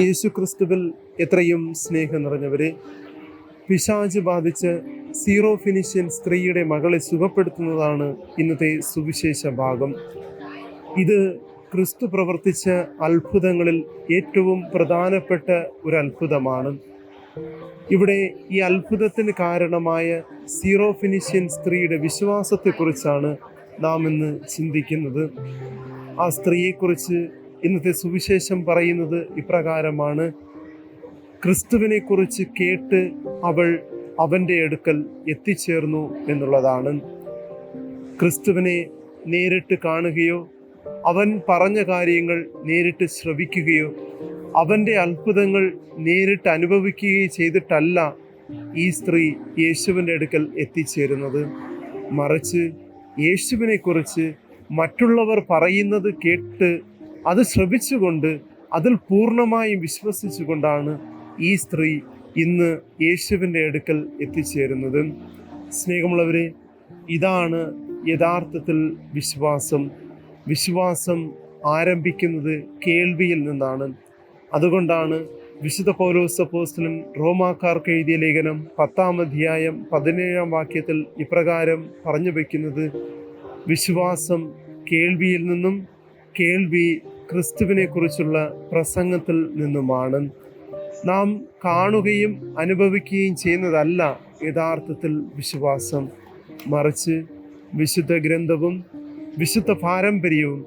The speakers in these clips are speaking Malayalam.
യേശുക്രിസ്തുവിൽ എത്രയും സ്നേഹം നിറഞ്ഞവരെ, പിശാച് ബാധിച്ച് സീറോ ഫിനിഷ്യൻ സ്ത്രീയുടെ മകളെ സുഖപ്പെടുത്തുന്നതാണ് ഇന്നത്തെ സുവിശേഷ ഭാഗം. ഇത് ക്രിസ്തു പ്രവർത്തിച്ച അത്ഭുതങ്ങളിൽ ഏറ്റവും പ്രധാനപ്പെട്ട ഒരു അത്ഭുതമാണ്. ഇവിടെ ഈ അത്ഭുതത്തിന് കാരണമായ സീറോ ഫിനിഷ്യൻ സ്ത്രീയുടെ വിശ്വാസത്തെക്കുറിച്ചാണ് നാം ഇന്ന് ചിന്തിക്കുന്നത്. ആ സ്ത്രീയെക്കുറിച്ച് ഇന്നത്തെ സുവിശേഷം പറയുന്നത് ഇപ്രകാരമാണ്: ക്രിസ്തുവിനെ കുറിച്ച് കേട്ട് അവൾ അവൻ്റെ അടുക്കൽ എത്തിച്ചേർന്നു എന്നുള്ളതാണ്. ക്രിസ്തുവിനെ നേരിട്ട് കാണുകയോ അവൻ പറഞ്ഞ കാര്യങ്ങൾ നേരിട്ട് ശ്രവിക്കുകയോ അവൻ്റെ അത്ഭുതങ്ങൾ നേരിട്ട് അനുഭവിക്കുകയോ ചെയ്തിട്ടല്ല ഈ സ്ത്രീ യേശുവിൻ്റെ അടുക്കൽ എത്തിച്ചേരുന്നത്. മറിച്ച് യേശുവിനെ കുറിച്ച് മറ്റുള്ളവർ പറയുന്നത് കേട്ട് അത് ശ്രവിച്ചുകൊണ്ട് അതിൽ പൂർണ്ണമായും വിശ്വസിച്ചുകൊണ്ടാണ് ഈ സ്ത്രീ ഇന്ന് യേശുവിൻ്റെ അടുക്കൽ എത്തിച്ചേരുന്നത്. സ്നേഹമുള്ളവരെ, ഇതാണ് യഥാർത്ഥത്തിൽ വിശ്വാസം. വിശ്വാസം ആരംഭിക്കുന്നത് കേൾവിയിൽ നിന്നാണ്. അതുകൊണ്ടാണ് വിശുദ്ധ പൗലോസ് അപ്പോസ്തലൻ റോമാക്കാർക്ക് എഴുതിയ ലേഖനം 10-ാം അധ്യായം 17-ാം വാക്യത്തിൽ ഇപ്രകാരം പറഞ്ഞു വയ്ക്കുന്നത്: വിശ്വാസം കേൾവിയിൽ നിന്നും, കേൾവി ക്രിസ്തുവിനെ കുറിച്ചുള്ള പ്രസംഗത്തിൽ നിന്നുമാണ്. നാം കാണുകയും അനുഭവിക്കുകയും ചെയ്യുന്നതല്ല യഥാർത്ഥത്തിൽ വിശ്വാസം. മറിച്ച് വിശുദ്ധ ഗ്രന്ഥവും വിശുദ്ധ പാരമ്പര്യവും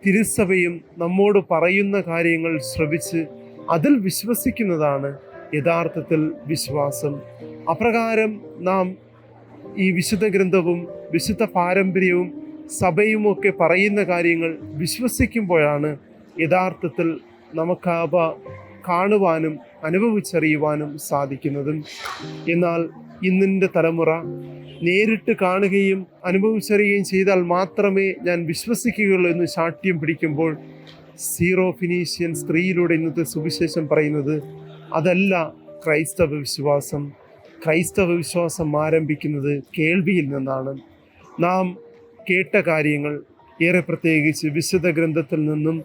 തിരുസഭയും നമ്മോട് പറയുന്ന കാര്യങ്ങൾ ശ്രവിച്ച് അതിൽ വിശ്വസിക്കുന്നതാണ് യഥാർത്ഥത്തിൽ വിശ്വാസം. അപ്രകാരം നാം ഈ വിശുദ്ധ ഗ്രന്ഥവും വിശുദ്ധ പാരമ്പര്യവും സഭയുമൊക്കെ പറയുന്ന കാര്യങ്ങൾ വിശ്വസിക്കുമ്പോഴാണ് യഥാർത്ഥത്തിൽ നമുക്ക് അവ കാണുവാനും അനുഭവിച്ചറിയുവാനും സാധിക്കുന്നത്. എന്നാൽ ഇന്നിൻ്റെ തലമുറ നേരിട്ട് കാണുകയും അനുഭവിച്ചറിയുകയും ചെയ്താൽ മാത്രമേ ഞാൻ വിശ്വസിക്കുകയുള്ളൂ എന്ന് ശാഠ്യം പിടിക്കുമ്പോൾ, സീറോ ഫിനീഷ്യൻ സ്ത്രീയിലൂടെ ഇന്നത്തെ സുവിശേഷം പറയുന്നത് അതല്ല ക്രൈസ്തവ വിശ്വാസം. ക്രൈസ്തവ വിശ്വാസം ആരംഭിക്കുന്നത് കേൾവിയിൽ നിന്നാണ്. നാം കേട്ട കാര്യങ്ങൾ, ഏറെ പ്രത്യേകിച്ച് വിശുദ്ധ ഗ്രന്ഥത്തിൽ നിന്നും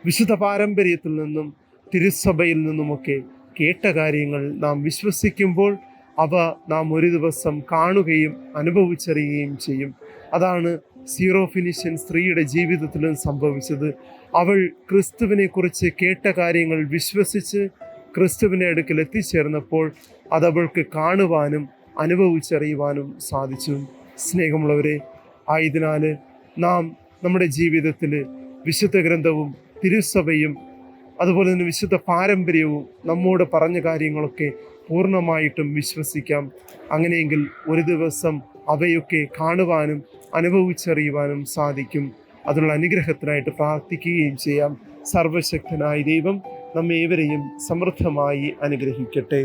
വിശുദ്ധ പാരമ്പര്യത്തിൽ നിന്നും തിരുസഭയിൽ നിന്നുമൊക്കെ കേട്ട കാര്യങ്ങൾ നാം വിശ്വസിക്കുമ്പോൾ അവ നാം ഒരു ദിവസം കാണുകയും അനുഭവിച്ചറിയുകയും ചെയ്യും. അതാണ് സീറോ ഫിനിഷ്യൻ സ്ത്രീയുടെ ജീവിതത്തിലും സംഭവിച്ചത്. അവൾ ക്രിസ്തുവിനെ കുറിച്ച് കേട്ട കാര്യങ്ങൾ വിശ്വസിച്ച് ക്രിസ്തുവിനെ അടുക്കൽ എത്തിച്ചേർന്നപ്പോൾ അതവൾക്ക് കാണുവാനും അനുഭവിച്ചറിയുവാനും സാധിച്ചു. സ്നേഹമുള്ളവരെ, ആയതിനാൽ നാം നമ്മുടെ ജീവിതത്തിൽ വിശുദ്ധ ഗ്രന്ഥവും തിരുസഭയും അതുപോലെ തന്നെ വിശുദ്ധ പാരമ്പര്യവും നമ്മോട് പറഞ്ഞ കാര്യങ്ങളൊക്കെ പൂർണ്ണമായിട്ടും വിശ്വസിക്കാം. അങ്ങനെയെങ്കിൽ ഒരു ദിവസം അവയൊക്കെ കാണുവാനും അനുഭവിച്ചറിയുവാനും സാധിക്കും. അതിനുള്ള അനുഗ്രഹത്തിനായിട്ട് പ്രാർത്ഥിക്കുകയും ചെയ്യാം. സർവശക്തനായ ദൈവം നമ്മേവരെയും സമൃദ്ധമായി അനുഗ്രഹിക്കട്ടെ.